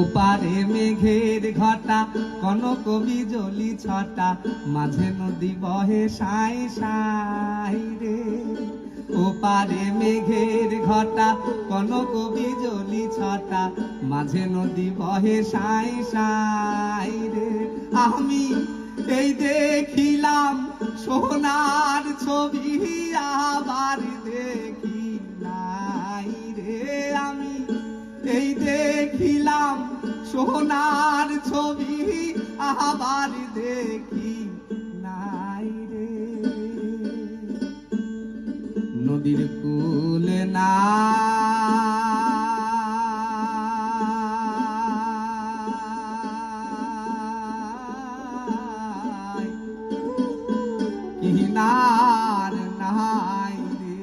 ওপারে মেঘের ঘটা কনক বিজলি ছটা মাঝে নদী বহে সাই সাই রে। ওপারে মেঘের ঘটা কনক বিজলি ছটা মাঝে নদী বহে সাই সাই রে। আমি এই দেখিলাম সোনার ছবি আবার দেখি নাই রে। আমি এই দেখিলাম সোনার ছবি আবার দেখি নাই রে। নদীর কূলে না কিনার নাই রে।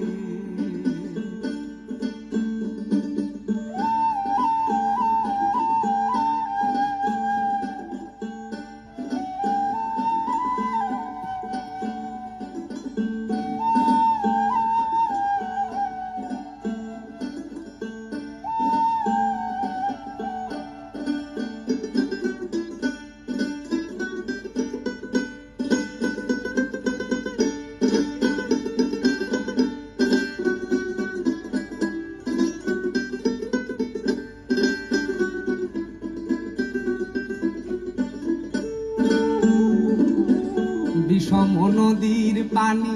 বিষম নদীর পানি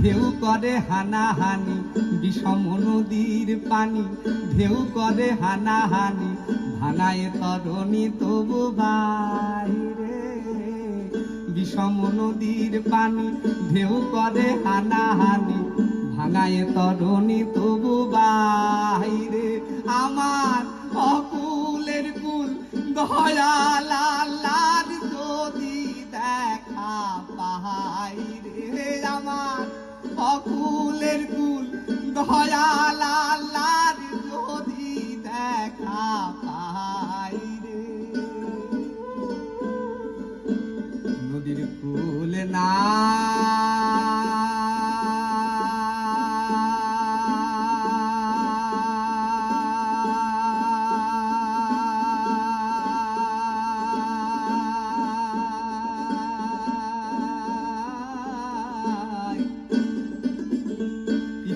ঢেউ করে হানাহানি, বিষম নদীর পানি ঢেউ করে হানাহানি, ভাঙায় তরণী তবু বাইরে। বিষম নদীর পানি ঢেউ করে হানাহানি, ভাঙায় তরণী তবু বাইরে। আমার অকুলের কুল দয়াল আল্লাহর যদি দেখা পাই রে। আমার অকুলের কুল দয়াল আল্লাহর যদি দেখা পাই রে। নদীর কুল না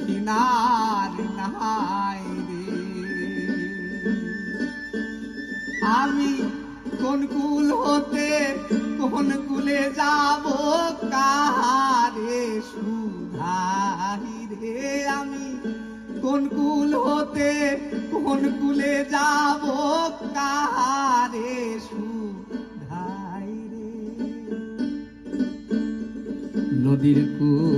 কিনার নাই রে। আমি কোন কুল হতে কোন কুলে যাব কাহারে সুধাই রে। আমি কোন কুল হতে কোন কুলে যাব কাহারে সুধাই রে। নদীর কুল